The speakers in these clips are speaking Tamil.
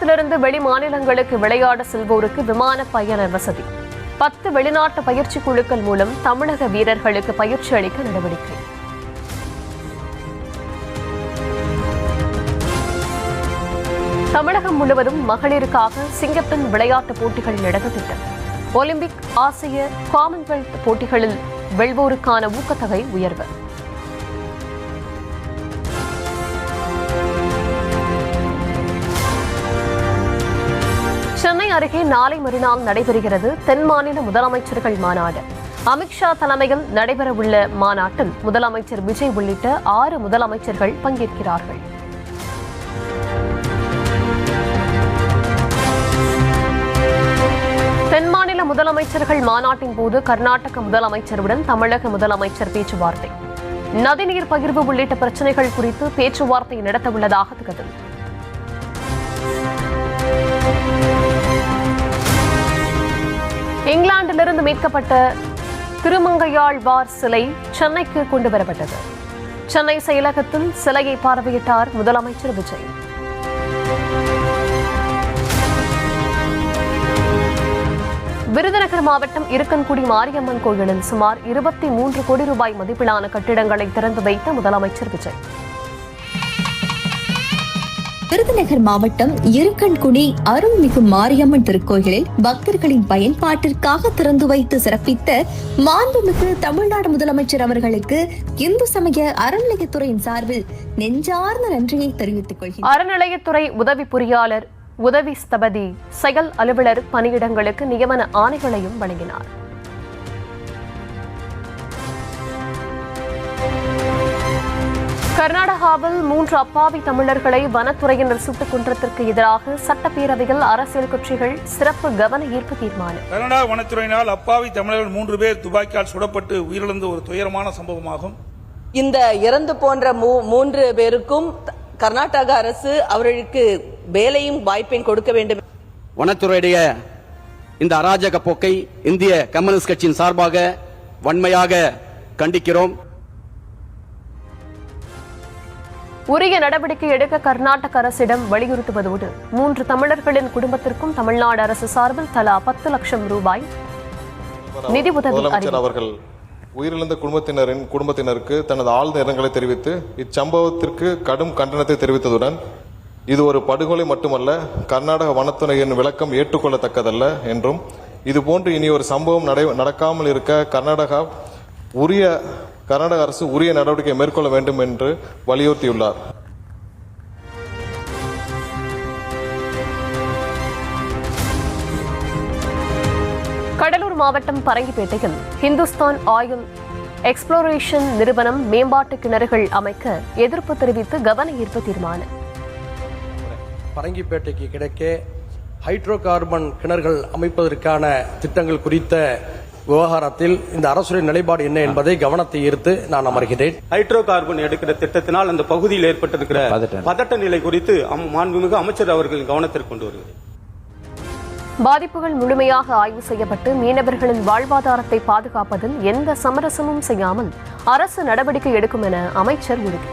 தமிழகத்திலிருந்து வெளி மாநிலங்களுக்கு விளையாட செல்வோருக்கு விமான பயண வசதி. 10 வெளிநாட்டு பயிற்சி குழுக்கள் மூலம் தமிழக வீரர்களுக்கு பயிற்சி அளிக்க நடவடிக்கை. தமிழகம் முழுவதும் மகளிருக்காக சிங்கப்பெண் விளையாட்டுப் போட்டிகள் நடத்த திட்டம். ஒலிம்பிக், ஆசிய, காமன்வெல்த் போட்டிகளில் வெல்வோருக்கான ஊக்கத்தொகை உயர்வு. சென்னை அருகே நாளை மறுநாள் நடைபெறுகிறது தென் மாநில முதலமைச்சர்கள் மாநாடு. அமித்ஷா தலைமையில் நடைபெறவுள்ள மாநாட்டில் முதலமைச்சர் விஜய் உள்ளிட்ட 6 முதலமைச்சர்கள் பங்கேற்கிறார்கள். தென் மாநில முதலமைச்சர்கள் மாநாட்டின் போது கர்நாடக முதலமைச்சருடன் தமிழக முதலமைச்சர் பேச்சுவார்த்தை. நதிநீர் பகிர்வு உள்ளிட்ட பிரச்சினைகள் குறித்து பேச்சுவார்த்தை நடத்தவுள்ளதாக தகவல். இங்கிலாந்திலிருந்து மீட்கப்பட்ட திருமங்கையாழ்வார் சிலை சென்னைக்கு கொண்டுவரப்பட்டது. சென்னை செயலகத்தில் சிலையை பார்வையிட்டார் முதலமைச்சர் விஜய். விருதுநகர் மாவட்டம் இருக்கன்குடி மாரியம்மன் கோயிலில் சுமார் 23 கோடி ரூபாய் மதிப்பிலான கட்டிடங்களை திறந்து வைத்த முதலமைச்சர் விஜய். விருதுநகர் மாவட்டம் இருக்கன்குடி அருள்மிகு மாரியம்மன் திருக்கோயிலில் பக்தர்களின் பயன்பாட்டிற்காக திறந்து வைத்து சிறப்பித்த மாண்புமிகு தமிழ்நாடு முதலமைச்சர் அவர்களுக்கு இந்து சமய அறநிலையத்துறையின் சார்பில் நெஞ்சார்ந்த நன்றியை தெரிவித்துக் கொள்கிறேன். அறநிலையத்துறை உதவி பொறியாளர், உதவி ஸ்தபதி, செயல் அலுவலர் பணியிடங்களுக்கு நியமன ஆணைகளையும் வழங்கினார். கர்நாடகாவில் 3 அப்பாவி தமிழர்களை வனத்துறையினர் சுட்டுக் கொன்றதற்கு எதிராக சட்டப்பேரவையில் அரசியல் கட்சிகள் சிறப்பு கவன ஈர்ப்பு தீர்மானம். கர்நாடக வனத்துறையினால் அப்பாவி தமிழர்கள் 3 பேர் துப்பாக்கியால் சுடப்பட்டு உயிரிழந்த ஒரு துயரமான சம்பவமாகும். இந்த இறந்து போன்ற 3 பேருக்கும் கர்நாடக அரசு அவர்களுக்கு வேலையும் வாய்ப்பையும் கொடுக்க வேண்டும். வனத்துறையுடைய இந்த அராஜக போக்கை இந்திய கம்யூனிஸ்ட் கட்சியின் சார்பாக வன்மையாக கண்டிக்கிறோம். உரிய நடவடிக்கை எடுக்க கர்நாடக அரசிடம் வலியுறுத்துவதோடு 3 தமிழர்களின் குடும்பத்திற்கும் தமிழ்நாடு அரசு சார்பில் தலா 10 லட்சம் ரூபாய் நிதி உதவி அவர்கள் உயிரிழந்த குடும்பத்தினருக்கு தனது ஆழ்ந்த இரங்கலை தெரிவித்து இச்சம்பவத்திற்கு கடும் கண்டனத்தை தெரிவித்ததுடன் இது ஒரு படுகொலை மட்டுமல்ல, கர்நாடக வனத்துறையின் விளக்கம் ஏற்றுக்கொள்ளத்தக்கதல்ல என்றும் இதுபோன்று இனி ஒரு சம்பவம் நடக்காமல் இருக்க கர்நாடக அரசு உரிய நடவடிக்கை மேற்கொள்ள வேண்டும் என்று வலியுறுத்தியுள்ளார். கடலூர் மாவட்டம் பரங்கிப்பேட்டையில் ஹிந்துஸ்தான் ஆயில் எக்ஸ்ப்ளோரேஷன் நிறுவனம் மேம்பாட்டு கிணறுகள் அமைக்க எதிர்ப்பு தெரிவித்து கவன ஈர்ப்பு தீர்மானம். பரங்கிப்பேட்டைக்கு கிழக்கே ஹைட்ரோ கார்பன் கிணறுகள் அமைப்பதற்கான திட்டங்கள் குறித்த விவகாரத்தில் இந்த அரசுடைய நிலைப்பாடு என்ன என்பதை கவனத்தை ஈர்த்து நான் அமர்கிறேன். ஹைட்ரோ கார்பன் எடுக்கிற திட்டத்தினால் அந்த பகுதியில் ஏற்பட்டிருக்கிற பதட்ட நிலை குறித்து மாண்புமிகு அமைச்சர் அவர்கள் கவனத்திற்கு கொண்டு வருகிறேன். பாதிப்புகள் முழுமையாக ஆய்வு செய்யப்பட்டு மீனவர்களின் வாழ்வாதாரத்தை பாதுகாப்பதில் எந்த சமரசமும் செய்யாமல் அரசு நடவடிக்கை எடுக்கும் என அமைச்சர் உறுதி.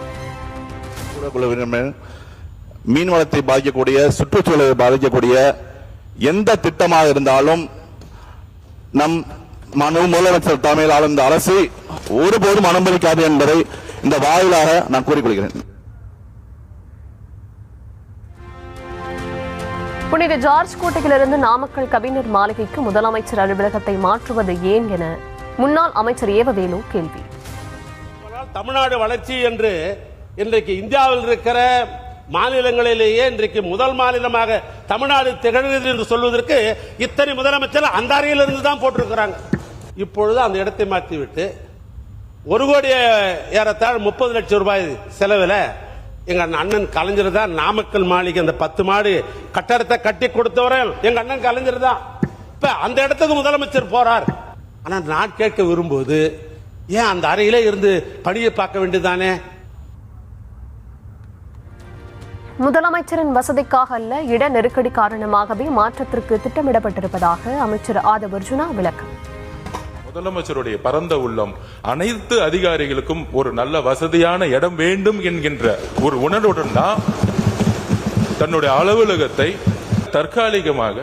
மீன்வளத்தை பாதிக்கக்கூடிய, சுற்றுச்சூழலை பாதிக்கக்கூடிய எந்த திட்டமாக இருந்தாலும் நம் முதலமைச்சர் தலைமையிலான இந்த அரசு ஒருபோதும் அனுமதிக்காது என்பதை இந்த வாயிலாக நான் கூறிக்கொள்கிறேன். புனித ஜார்ஜ் கோட்டையிலிருந்து நாமக்கல் கவிஞர் மாளிகைக்கு முதலமைச்சர் அலுவலகத்தை மாற்றுவது ஏன் என முன்னாள் அமைச்சர் ஏவவேலு கேள்வி. தமிழ்நாடு வளர்ச்சி என்று இன்றைக்கு இந்தியாவில் இருக்கிற மாநிலங்களிலேயே இன்றைக்கு முதல் மாநிலமாக தமிழ்நாடு திகழ்கிறது என்று சொல்வதற்கு இத்தனை முதலமைச்சர் அந்த அறையிலிருந்து தான் போட்டிருக்கிறாங்க. இப்பொழுது அந்த இடத்தை மாற்றிவிட்டு 1 கோடி ஏறத்தாழ 30 லட்சம் ரூபாய் செலவில் எங்க அண்ணன் கலைஞர் தான் நாமக்கல் மாளிகை அந்த 10 மாடி கட்டடத்தை கட்டி கொடுத்தவரை எங்க அண்ணன் கலைஞர் தான். இப்ப அந்த இடத்துக்கு முதலமைச்சர் போறார். ஆனா நான் கேட்க விரும்புவது, ஏன் அந்த அறையிலே இருந்து பணியை பார்க்க வேண்டியதானே? முதலமைச்சரின் வசதிக்காக அல்ல, இட நெருக்கடி காரணமாகவே மாற்றத்திற்கு திட்டமிடப்பட்டிருப்பதாக அமைச்சர் ஆதவ் அர்ஜுனா விளக்கம். முதலமைச்சருடைய பரந்த உள்ளம் அனைத்து அதிகாரிகளுக்கும் ஒரு நல்ல வசதியான இடம் வேண்டும் என்கின்ற ஒரு உணர்வுடன் தான் தன்னுடைய அலுவலகத்தை தற்காலிகமாக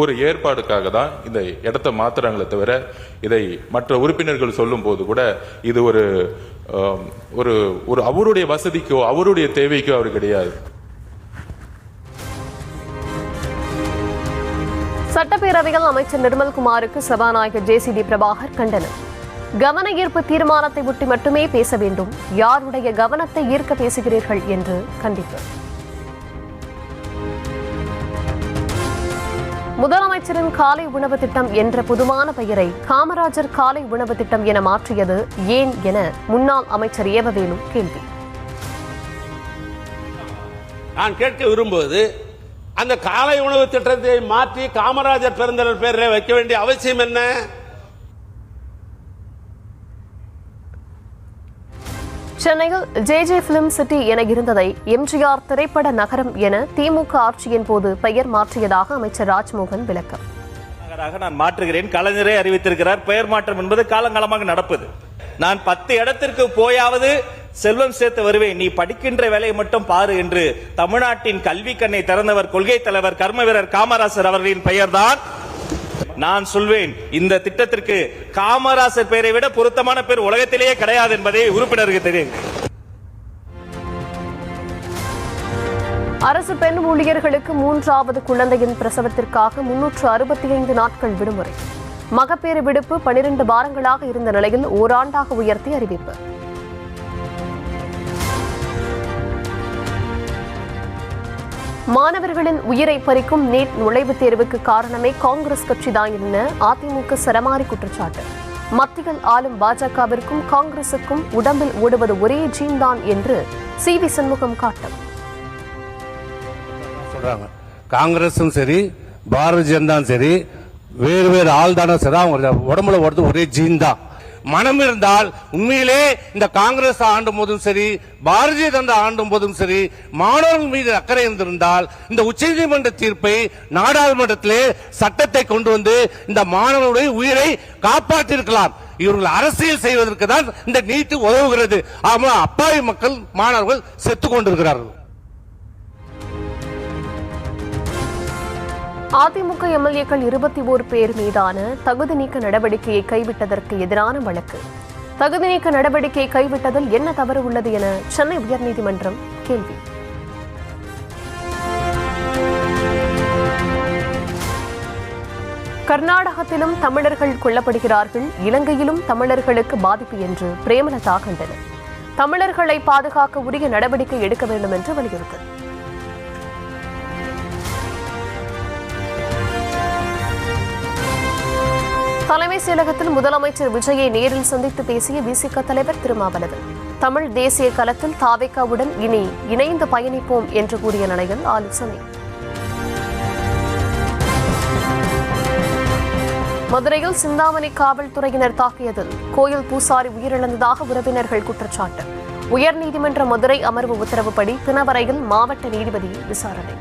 ஒரு ஏற்பாடுக்காக தான் இந்த இடத்தை மாத்துறாங்களே தவிர இதை மற்ற உறுப்பினர்கள் சொல்லும் போது கூட இது ஒரு ஒரு அவருடைய வசதிக்கோ அவருடைய தேவைக்கோ அவர் கிடையாது. சட்டப்பேரவையில் அமைச்சர் நிர்மல்குமாருக்கு சபாநாயகர் JCD பிரபாகர் கண்டனம். கவன ஈர்ப்பு தீர்மானத்தை ஒட்டி மட்டுமே பேச வேண்டும், யாருடைய கவனத்தை ஈர்க்க பேசுகிறீர்கள் என்று கண்டிப்பு. முதலமைச்சரின் காலை உணவு திட்டம் என்ற பொதுவான பெயரை காமராஜர் காலை உணவு திட்டம் என மாற்றியது ஏன் என முன்னாள் அமைச்சர் ஏவவேலு கேள்வி. நான் கேட்க விரும்புவது, அந்த காலை உணவு திட்டத்தை மாற்றி காமராஜர் பெருந்தலைவர் பெயரை வைக்க வேண்டிய அவசியம் என்ன? சென்னையில் JJ பிலிம் சிட்டி என இருந்ததை MGR திரைப்பட நகரம் என திமுக ஆட்சியின் போது பெயர் மாற்றியதாக அமைச்சர் ராஜ்மோகன் விளக்கம். நான் மாற்றுகிறேன், கலைஞரே அறிவித்திருக்கிறார். பெயர் மாற்றம் என்பது காலங்காலமாக நடப்பது. நான் 10 இடத்திற்கு போயாவது செல்வம் சேர்த்து வருவேன், நீ படிக்கின்ற வேலையை மட்டும் பாரு என்று தமிழ்நாட்டின் கல்வி கண்ணை திறந்தவர் கொள்கை தலைவர் கர்ம வீரர் காமராசர் அவர்களின் பெயர்தான். நான் சொல்வேன், இந்த திட்டத்திற்கு காமராசர் பெயரை விட பொருத்தமான பேர் உலகத்திலேயே கிடையாது என்பதை உறுப்பினருக்கு தெரியும். அரசு பெண் ஊழியர்களுக்கு 3வது குழந்தையின் பிரசவத்திற்காக 365 நாட்கள் விடுமுறை. மகப்பேறு விடுப்பு 12 வாரங்களாக இருந்த நிலையில் ஓராண்டாக உயர்த்தி அறிவிப்பு. மாணவர்களின் உயிரை பறிக்கும் நீட் நுழைவுத் தேர்வுக்கு காரணமே காங்கிரஸ் கட்சிதான் என அதிமுக சரமாரி குற்றச்சாட்டு. மத்தியில் ஆளும் பாஜகவிற்கும் காங்கிரசுக்கும் உடம்பில் ஓடுவது ஒரே ஜீன் தான் என்று CV சண்முகம் காட்டம். சொல்றாங்க காங்கிரஸும் சரி பாரதிய ஜனதாவும் சரி வேறு வேறு ஆள் தானே சரி, அவங்க உடம்புல ஓடுறது ஒரே ஜீன் தான். மனம் இருந்தால் உண்மையிலே இந்த காங்கிரஸ் ஆண்டும் போதும் சரி பாரதிய ஜனதா ஆண்டும் போதும் சரி மாணவர்கள் மீது அக்கறை இருந்திருந்தால் இந்த உச்சநீதிமன்ற தீர்ப்பை நாடாளுமன்றத்திலே சட்டத்தை கொண்டு வந்து இந்த மாணவர்களுடைய உயிரை காப்பாற்றிருக்கலாம். இவர்கள் அரசியல் செய்வதற்கு தான் இந்த நீட்டு உதவுகிறது. ஆமா, அப்பாவி மக்கள் மாணவர்கள் செத்துக் கொண்டிருக்கிறார்கள். அதிமுக MLAக்கள் 21 பேர் மீதான தகுதி நீக்க நடவடிக்கையை கைவிட்டதற்கு எதிரான வழக்கு. தகுதி நீக்க நடவடிக்கையை கைவிட்டதில் என்ன தவறு உள்ளது என சென்னை உயர்நீதிமன்றம் கேள்வி. கர்நாடகத்திலும் தமிழர்கள் கொல்லப்படுகிறார்கள், இலங்கையிலும் தமிழர்களுக்கு பாதிப்பு என்று பிரேமலதா கண்டனர். தமிழர்களை பாதுகாக்க உரிய நடவடிக்கை எடுக்க வேண்டும் என்று வலியுறுத்தல். தலைமைச் செயலகத்தில் முதலமைச்சர் விஜயை நேரில் சந்தித்து பேசிய விசிக தலைவர் திருமாவளவன் தமிழ் தேசிய களத்தில் தாவேகாவுடன் இனி இணைந்து பயணிப்போம் என்று கூறிய நிலையில் ஆலோசனை. மதுரையில் சிந்தாமணி காவல்துறையினர் தாக்கியதில் கோயில் பூசாரி உயிரிழந்ததாக உறவினர்கள் குற்றச்சாட்டு. உயர்நீதிமன்ற மதுரை அமர்வு உத்தரவுப்படி பிணவரையில் மாவட்ட நீதிபதி விசாரணை.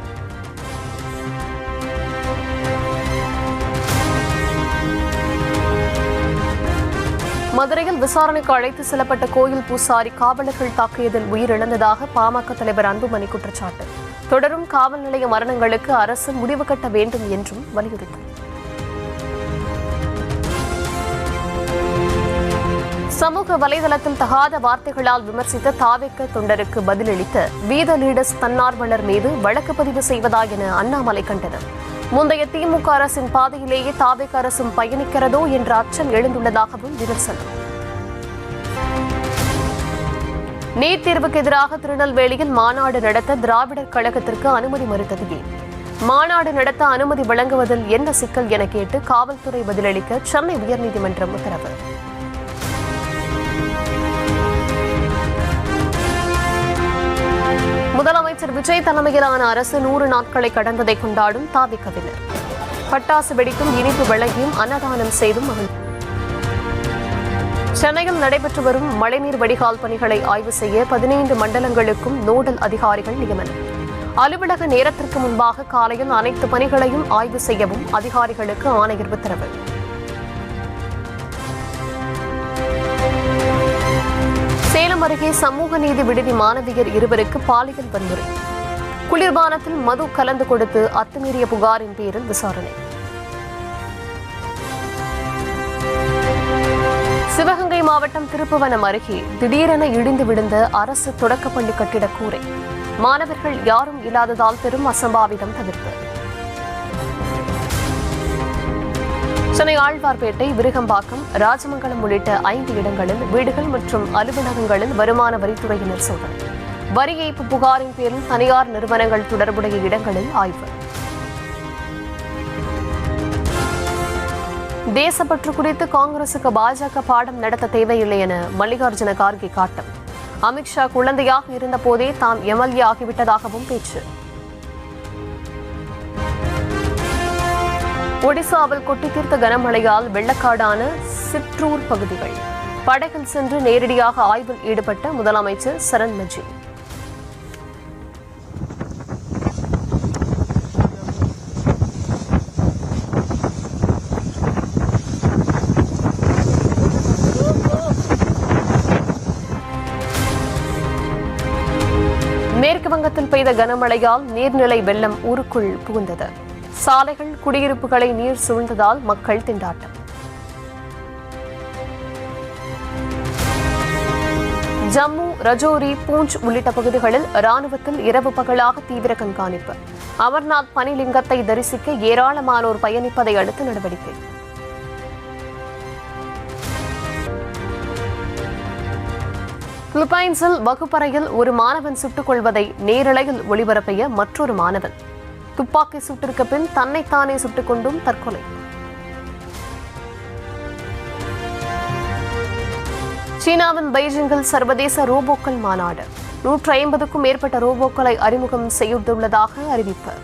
மதுரையில் விசாரணைக்கு அழைத்து செல்லப்பட்ட கோயில் பூசாரி காவலர்கள் தாக்கியதில் உயிரிழந்ததாக பாமக தலைவர் அன்புமணி குற்றச்சாட்டு. தொடரும் காவல் நிலைய மரணங்களுக்கு அரசு முடிவு கட்ட வேண்டும் என்றும் வலியுறுத்தல். சமூக வலைதளத்தில் தகாத வார்த்தைகளால் விமர்சித்த தாவேக தொண்டருக்கு பதிலளித்த வீத லீடர்ஸ் தன்னார்வலர் மீது வழக்கு பதிவு செய்வதா என அண்ணாமலை கண்டனம். முந்தைய திமுக அரசின் பாதையிலேயே தாவேக அரசும் பயணிக்கிறதோ என்ற அச்சம் எழுந்துள்ளதாகவும் விமர்சனம். நீட் தேர்வுக்கு எதிராக திருநெல்வேலியில் மாநாடு நடத்த திராவிடர் கழகத்திற்கு அனுமதி மறுத்தது ஏன்? மாநாடு நடத்த அனுமதி வழங்குவதில் என்ன சிக்கல் என கேட்டு காவல்துறை பதிலளிக்க சென்னை உயர்நீதிமன்றம் உத்தரவு. முதலமைச்சர் விஜய் தலைமையிலான அரசு 100 நாட்களை கடந்ததை கொண்டாடும் தாவேகவினர். பட்டாசு வெடித்தும் இனிப்பு வழங்கியும் அன்னதானம் செய்தும் மகிழ்ச்சி. சென்னையில் நடைபெற்று வரும் மழைநீர் வடிகால் பணிகளை ஆய்வு செய்ய 15 மண்டலங்களுக்கும் நோடல் அதிகாரிகள் நியமனம். அலுவலக நேரத்திற்கு முன்பாக காலையில் அனைத்து பணிகளையும் ஆய்வு செய்யவும் அதிகாரிகளுக்கு ஆணையர் உத்தரவு. சேலம் அருகே சமூக நீதி விடுதி மாணவியர் 2 பாலியல் வன்முறை. குளிர்பானத்தில் மது கலந்து கொடுத்து அத்துமீறிய புகாரின் பேரில் விசாரணை. சிவகங்கை மாவட்டம் திருப்புவனம் அருகே திடீரென இடிந்து விழுந்த அரசு தொடக்கப்பள்ளி கட்டிட கூரை. மாணவர்கள் யாரும் இல்லாததால் பெரும் அசம்பாவிதம் தவிர்ப்பு. சென்னை ஆழ்வார்பேட்டை, விருகம்பாக்கம், ராஜமங்கலம் உள்ளிட்ட 5 இடங்களில் வீடுகள் மற்றும் அலுவலகங்களில் வருமான வரித்துறையினர் சோதனை. வரி ஏய்ப்பு புகாரின் பேரில் தனியார் நிறுவனங்கள் தொடர்புடைய இடங்களில் ஆய்வு. தேசப்பற்று குறித்து காங்கிரசுக்கு பாஜக பாடம் நடத்த தேவையில்லை என மல்லிகார்ஜுன கார்கே காட்டம். அமித்ஷா குழந்தையாக இருந்த போதே தாம் எம்எல்ஏ ஆகிவிட்டதாகவும் பேச்சு. ஒடிசாவில் கொட்டி தீர்த்த கனமழையால் வெள்ளக்காடான சிற்றூர் பகுதிகள். படகில் சென்று நேரடியாக ஆய்வில் ஈடுபட்ட முதலமைச்சர் சரண் மஜி. மேற்கு வங்கத்தில் பெய்த கனமழையால் நீர்நிலை வெள்ளம் ஊருக்குள் புகுந்தது. சாலைகள், குடியிருப்புகளை நீர் சூழ்ந்ததால் மக்கள் திண்டாட்டம். ஜம்மு, ரஜோரி, பூஞ்ச் உள்ளிட்ட பகுதிகளில் ராணுவத்தில் இரவு பகலாக தீவிர கண்காணிப்பு. அமர்நாத் பனிலிங்கத்தை தரிசிக்க ஏராளமானோர் பயணிப்பதை அடுத்து நடவடிக்கை. பிலிப்பைன்ஸில் வகுப்பறையில் ஒரு மாணவன் சுட்டுக் கொள்வதை நேரலையில் ஒளிபரப்பிய மற்றொரு மாணவன். துப்பாக்கி சூட்டிற்கு பின் தன்னைத்தானே சுட்டுக் கொண்டும் தற்கொலை. சீனாவின் பெய்ஜிங்கில் சர்வதேச ரோபோக்கள் மாநாடு. 150க்கும் மேற்பட்ட ரோபோக்களை அறிமுகம் செய்துள்ளதாக அறிவிப்பு.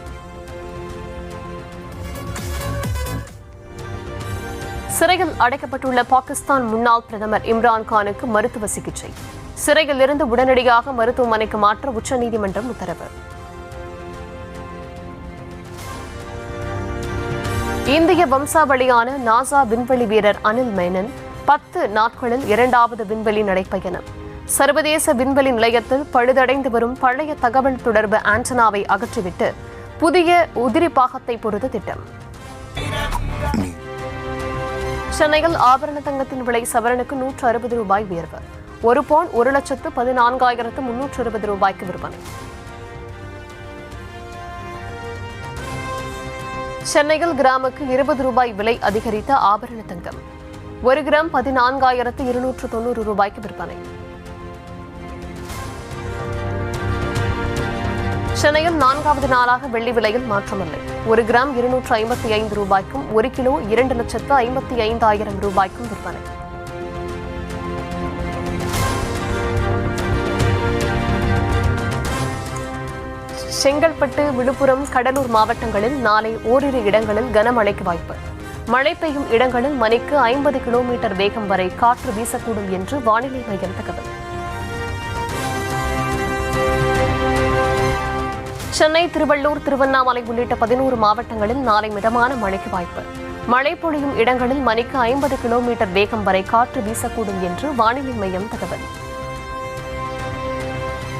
சிறையில் அடைக்கப்பட்டுள்ள பாகிஸ்தான் முன்னாள் பிரதமர் இம்ரான்கானுக்கு மருத்துவ சிகிச்சை. சிறையில் இருந்து உடனடியாக மருத்துவமனைக்கு மாற்ற உச்சநீதிமன்றம் உத்தரவு. இந்திய வம்சாவளியான நாசா விண்வெளி வீரர் அனில் மேனன் 10 நாட்களில் 2வது விண்வெளி நடைப்பயணம். சர்வதேச விண்வெளி நிலையத்தில் பழுதடைந்து வரும் பழைய தகவல் தொடர்பு ஆண்டனாவை அகற்றிவிட்டு புதிய உதிரி பாகத்தை பொறுத்த திட்டம். சென்னையில் ஆபரண தங்கத்தின் விலை சவரனுக்கு 160 ரூபாய் உயர்வு. 1 பவுன் 1,14,320 ரூபாய்க்கு விற்பனை. சென்னையில் கிராமுக்கு 20 ரூபாய் விலை அதிகரித்த ஆபரண தங்கம். 1 கிராம் 14,290 ரூபாய்க்கு விற்பனை. சென்னையில் 4வது நாளாக வெள்ளி விலையில் மாற்றமில்லை. 1 கிராம் 255 ரூபாய்க்கும் 1 கிலோ 2,55,000 ரூபாய்க்கும் விற்பனை. செங்கல்பட்டு, விழுப்புரம், கடலூர் மாவட்டங்களில் நாளை ஓரிரு இடங்களில் கனமழைக்கு வாய்ப்பு. மழை பெய்யும் இடங்களில் மணிக்கு 50 கிலோமீட்டர் வேகம் வரை காற்று வீசக்கூடும் என்று வானிலை மையம் தகவல். சென்னை, திருவள்ளூர், திருவண்ணாமலை உள்ளிட்ட 11 மாவட்டங்களில் நாளை மிதமான மழைக்கு வாய்ப்பு. மழை பொழியும் இடங்களில் மணிக்கு 50 கிலோமீட்டர் வேகம் வரை காற்று வீசக்கூடும் என்று வானிலை மையம் தகவல்.